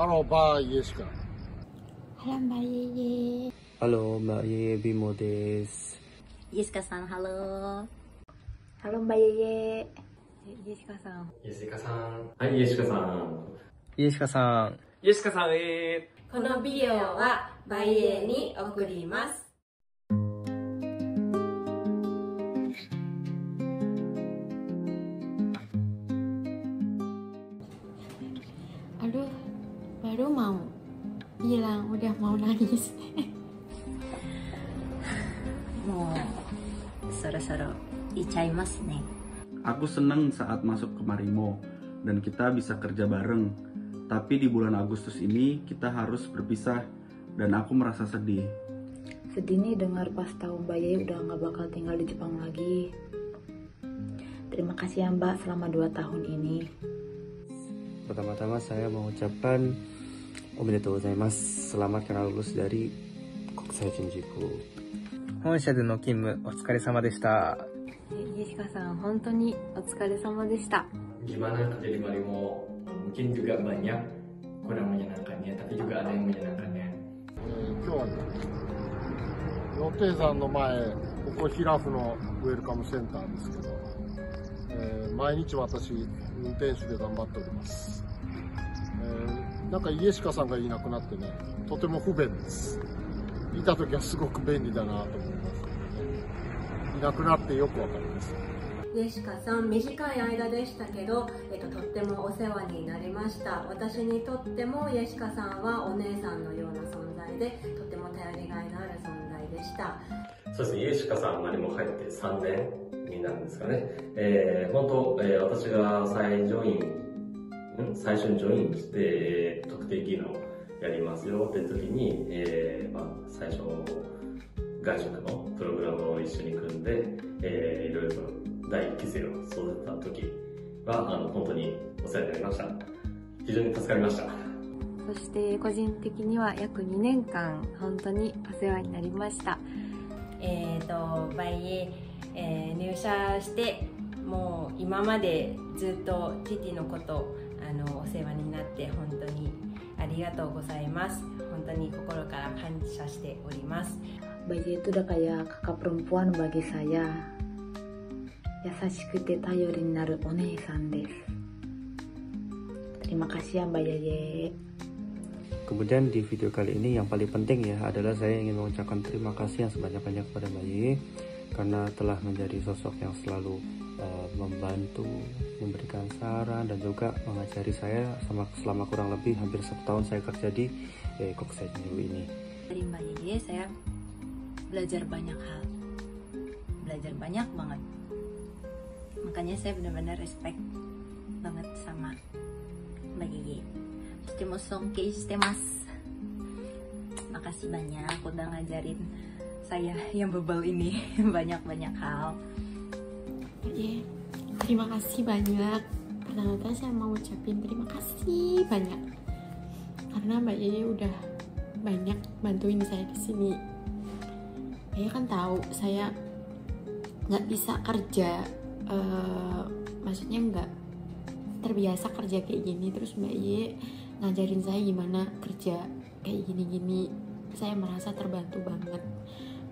Halo Mbak Yeska. Halo Mbak Yeye. Halo Mbak Yeye, Bimo desu. Yeska-san, halo. Halo Mbak Yeye. Yeska-san. Yeska-san. Hai, Yeska-san. Yeska-san. Yeska-san, このビデオはバイエーに送ります。Aduh, baru mau bilang udah mau nangis. Mau soro-soro ichaimasu ne. Aku seneng saat masuk ke Marimo dan kita bisa kerja bareng. Tapi di bulan Agustus ini kita harus berpisah dan aku merasa sedih. Sedih nih dengar pas tahu Mbak Yeye udah nggak bakal tinggal di Jepang lagi. Terima kasih ya Mbak selama 2 tahun ini. Pertama-tama saya mengucapkan omedetou gozaimasu. Selamat karena lulus dari Kokusai Shinjuku. Honsha de no kinmu otsukaresama deshita. Yeska-san, hontou ni otsukaresama deshita. Gimana kerja di Marimo? Mungkin juga banyak kurang menyenangkannya, tapi juga ada yang menyenangkannya. 今日はね、予定山の前、ここヒラフのウェルカムセンターですけど、毎日私運転手で頑張っております。なんか家鹿さんがいなくなってね、とても不便です。いた時はすごく便利だなと思いますけどね。いなくなってよくわかります。イエシカさん、短い間でしたけど、とってもお世話になりました。私にとってもイエシカさんはお姉さんのような存在で、とても頼りがいのある存在でした。そうですね、イエシカさんにも入って3年になるんですかね。本当、私が最初にジョインして、特定技能やりますよって時に、最初外食のプログラムを一緒に組んで、いろいろと第1期生を育てた時は本当にお世話になりました。非常に助かりました。そして個人的には約2年間本当にお世話になりました。バイエ入社してもう今までずっとティティのことお世話になって本当にありがとうございます。本当に心から感謝しております。Mbak Yeye itu udah kayak kakak perempuan bagi saya. Yasashikute tayori ni naru onei-san desu. Terima kasih ya Mbak Yeye. Kemudian di video kali ini yang paling penting ya adalah saya ingin mengucapkan terima kasih yang sebanyak-banyak kepada Mbak Yeye karena telah menjadi sosok yang selalu membantu, memberikan saran dan juga mengajari saya selama kurang lebih hampir 1 tahun saya kerja di Kokusai Shinjuku ini. Dari Mbak Yeye saya belajar banyak hal, belajar banyak banget. Makanya saya benar-benar respect banget sama Mbak Yeye. Totemo sonke shitemasu. Makasih banyak udah ngajarin saya yang bebel ini banyak-banyak hal. Yeye, terima kasih banyak. Pertama-tama saya mau ucapin terima kasih banyak karena Mbak Yeye udah banyak bantuin saya di sini. Mbak Yeye kan tahu saya nggak bisa kerja, maksudnya nggak terbiasa kerja kayak gini. Terus Mbak Yeye ngajarin saya gimana kerja kayak gini-gini. Saya merasa terbantu banget.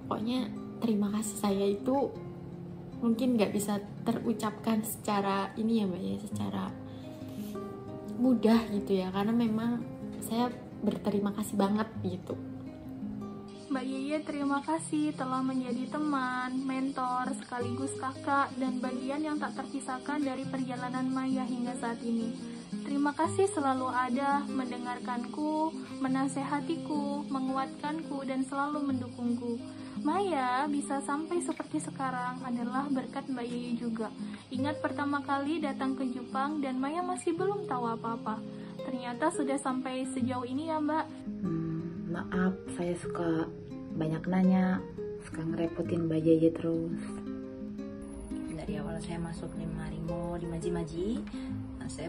Pokoknya terima kasih saya itu mungkin nggak bisa terucapkan secara ini ya Mbak Yeye, secara mudah gitu ya, karena memang saya berterima kasih banget gitu. Mbak Yeye terima kasih telah menjadi teman, mentor, sekaligus kakak dan bagian yang tak terpisahkan dari perjalanan Maya hingga saat ini. Terima kasih selalu ada, mendengarkanku, menasehatiku, menguatkanku, dan selalu mendukungku. Maya bisa sampai seperti sekarang adalah berkat Mbak Yeye juga. Ingat pertama kali datang ke Jepang dan Maya masih belum tahu apa-apa. Ternyata sudah sampai sejauh ini ya Mbak. Maaf, saya suka banyak nanya, suka ngerepotin Mbak Yeye terus. Dari awal saya masuk di Marimo, di Maji-Maji, saya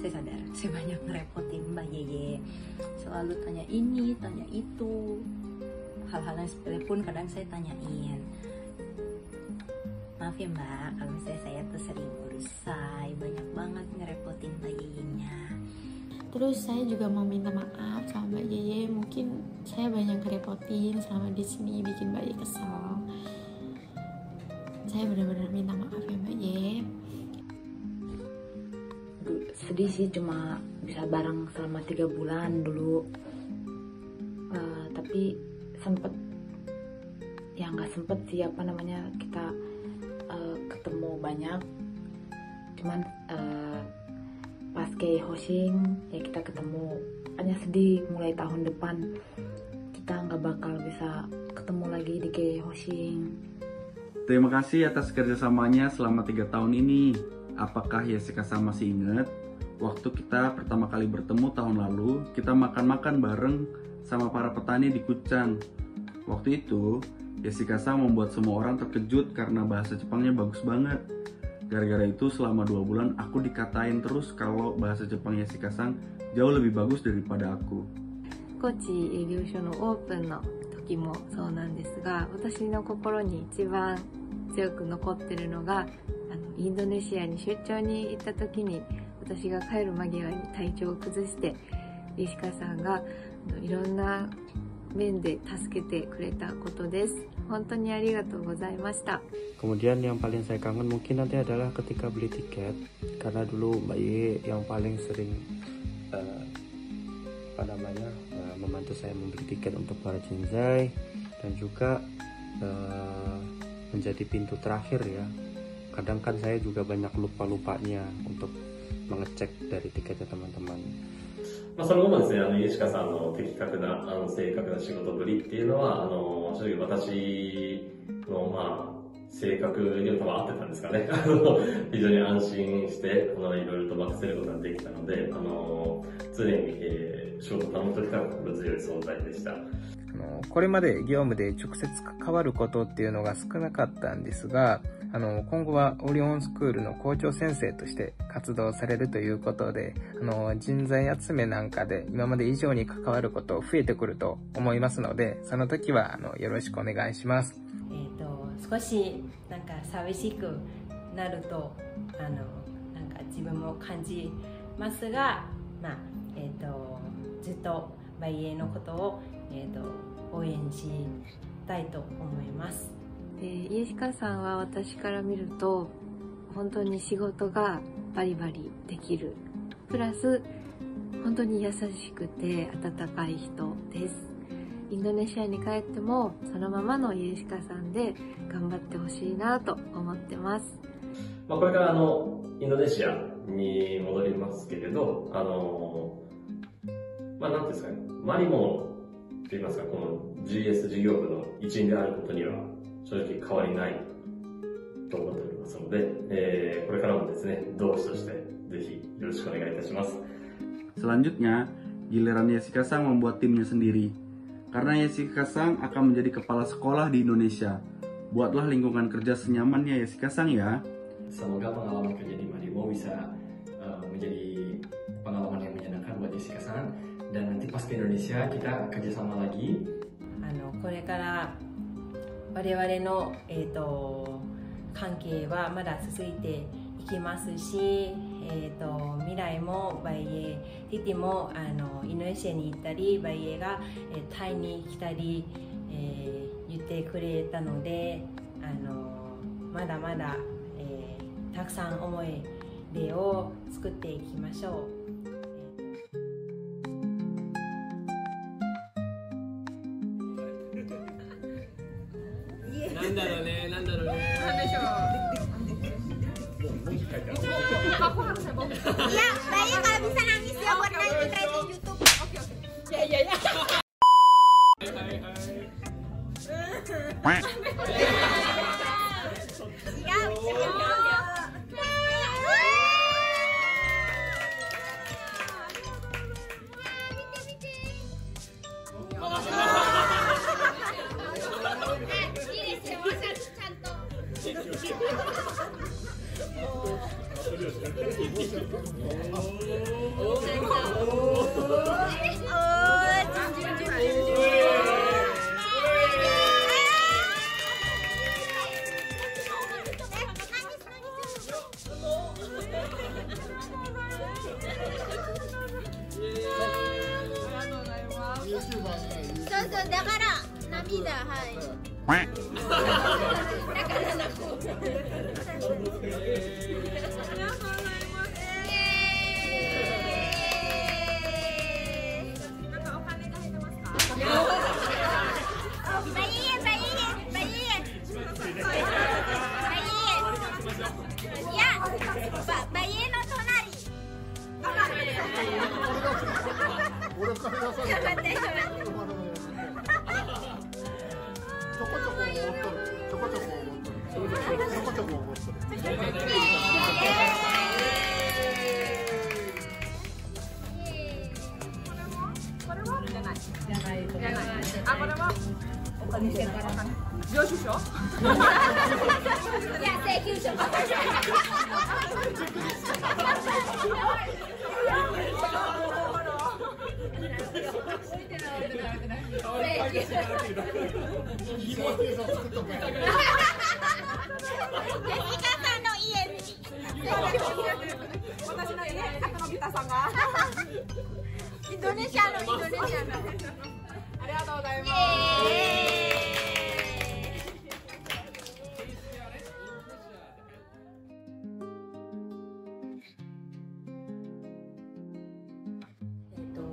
sadar saya banyak ngerepotin Mbak Yeye. Selalu tanya ini, tanya itu. Hal-hal yang sepele pun kadang saya tanyain. Maaf ya Mbak, kalau misalnya saya tuh sering urusai, banyak banget ngerepotin Mbak Yeye-nya. Terus saya juga mau minta maaf sama Mbak Yeye, mungkin saya banyak ngerepotin selama di sini, bikin Mbak Yeye kesel. Saya benar-benar minta maaf ya Mbak Yeye. Sedih sih, cuma bisa bareng selama 3 bulan dulu. Tapi sempet, ya nggak sempet sih kita ketemu banyak. Cuman pas ke Hoshing ya kita ketemu, hanya sedih mulai tahun depan kita nggak bakal bisa ketemu lagi di ke Hoshing. Terima kasih atas kerjasamanya selama 3 tahun ini. Apakah Yeshika-san masih ingat waktu kita pertama kali bertemu tahun lalu, kita makan-makan bareng sama para petani di Kuchang. Waktu itu Yeshika-san membuat semua orang terkejut karena bahasa Jepangnya bagus banget. Gara-gara itu selama 2 bulan aku dikatain terus kalau bahasa Jepang Yeshika-san jauh lebih bagus daripada aku. 高知営業所のオープンの時もそうなんですが、私の心に一番強く残ってるのが、インドネシアに出張に行った時に私が帰る間際に体調を崩して、石川さんがいろんな面で助けてくれたことです。本当にありがとうございました。 Kemudian yang paling saya kangen mungkin nanti adalah ketika beli tiket, karena dulu Mbak Yeye yang paling sering membantu saya membeli tiket untuk para Jinzai, dan juga menjadi pintu terakhir ya. Kadang kan saya juga banyak lupa-lupanya untuk mengecek dari tiketnya teman-teman. その後もですね、石川さんの的確な、正確な仕事ぶりっていうのは、正直私の、性格にも多分合ってたんですかね。非常に安心して、いろいろと任せることができたので、常に、仕事を頼むときから心強い存在でした。これまで業務で直接関わることっていうのが少なかったんですが、今後はオリオンスクールの校長先生として活動されるということで、人材集めなんかで今まで以上に関わること増えてくると思いますので、その時はよろしくお願いします。少しなんか寂しくなるとなんか自分も感じますが、ずっとバイエのことを、応援したいと思います。イエシカさんは私から見ると本当に仕事がバリバリできる、プラス本当に優しくて温かい人です。インドネシアに帰ってもそのままのイエシカさんで頑張ってほしいなと思ってます。これからインドネシアに戻りますけれど、なんていうんですかね、マリモと言いますか、この GS 事業部の一員であることには正直変わりないと思っておりますので、これからもですね、同志としてぜひよろしくお願いいたします。Selanjutnya, giliran Yeshika-san membuat timnya sendiri. Karena Yeshika-san akan menjadi kepala sekolah di Indonesia. Buatlah lingkungan kerja senyamannya Yeshika-san ya. Semoga pengalaman kerja di Marimo bisa menjadi pengalaman yang menyenangkan buat Yeshika-san. Dan nanti pas ke Indonesia kita kerjasama lagi. これから我々の、関係はまだ続いていきますし、未来もバイエティティもインドネシアに行ったり、バイエが、タイに来たり、言ってくれたので、まだまだ、たくさん思い出を作っていきましょう。なんだろうね、なんでしょう。Aku harus heboh. Iya, Bayi kalau bisa nangis ya buat nanti trending YouTube. Oke. Ya. リーダー、はい。だから泣く。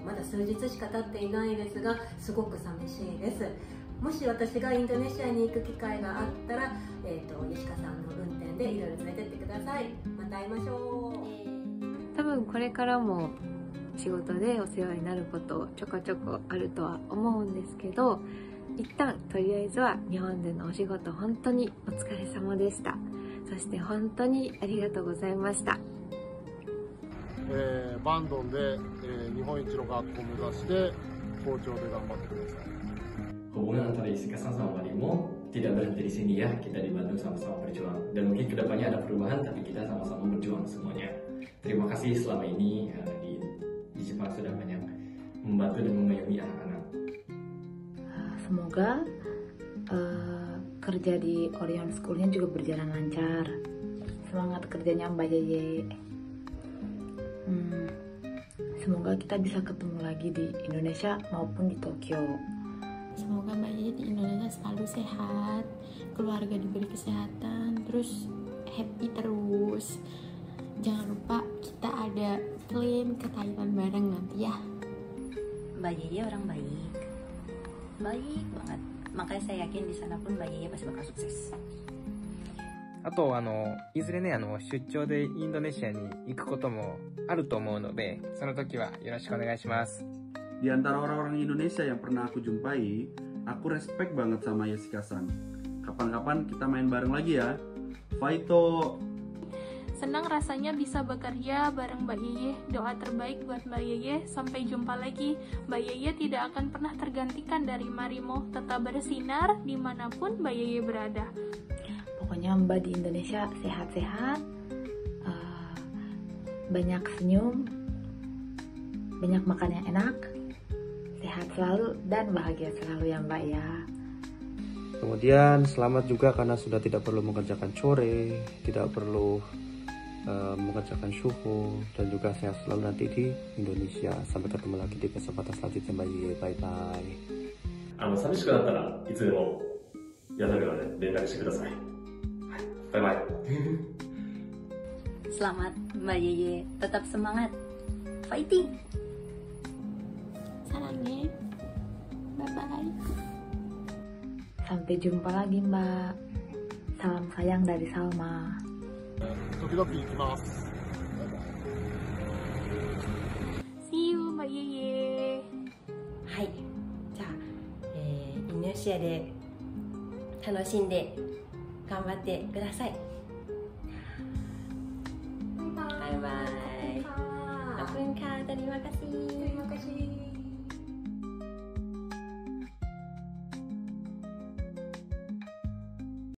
まだ数日しか経っていないですが、すごく寂しいです。もし私がインドネシアに行く機会があったら、吉川さんの運転でいろいろ連れてってください。また会いましょう。多分これからも仕事でお世話になることちょこちょこあるとは思うんですけど、一旦とりあえずは日本でのお仕事本当にお疲れ様でした。そして本当にありがとうございました。バンドンで、日本一の学校を目指して校長で頑張ってください。Hubungan antara Jessica-san sama Marimo tidak berhenti di sini ya, kita di Bandung sama-sama berjuang. Dan mungkin kedepannya ada perubahan, tapi kita sama-sama berjuang semuanya. Terima kasih selama ini di Jepang sudah banyak membantu dan mengayomi anak-anak. Semoga kerja di Orion School-nya juga berjalan lancar. Semangat kerjanya Mbak Yeye. Semoga kita bisa ketemu lagi di Indonesia maupun di Tokyo. Semoga Mbak Yeye di Indonesia selalu sehat, keluarga diberi kesehatan, terus happy terus. Jangan lupa kita ada plan ke Thailand bareng nanti ya. Mbak Yeye orang baik, baik banget. Makanya saya yakin di sana pun Mbak Yeye pasti bakal sukses. あと、いずれね、出張でインドネシアに行くこともあると思うので、その時はよろしくお願いします。Di antara orang-orang Indonesia yang pernah aku jumpai, aku respect banget sama Jessica-san. Kapan-kapan kita main bareng lagi ya. Faito! Senang rasanya bisa bekerja bareng Mbak Yeye. Doa terbaik buat Mbak Yeye. Sampai jumpa lagi. Mbak Yeye tidak akan pernah tergantikan dari Marimo. Tetap bersinar dimanapun Mbak Yeye berada. Pokoknya Mbak di Indonesia sehat-sehat, banyak senyum, banyak makan yang enak, sehat selalu dan bahagia selalu ya Mbak ya. Kemudian selamat juga karena sudah tidak perlu mengerjakan chore, tidak perlu mengerjakan syuhu, dan juga sehat selalu nanti di Indonesia. Sampai ketemu lagi di kesempatan selanjutnya Mbak Yeye. Bye bye. 寂しくなったらいつでもやるので連絡してください。Bye bye. Selamat Mbak Yeye, tetap semangat, fighting. Sarangnya, bye bye. Sampai jumpa lagi Mbak. Salam sayang dari Salma. 時々行きます。See you Mbak Yeye. はい、じゃあ、インドネシアで楽しんで頑張ってください。バイバイ。Terima kasih.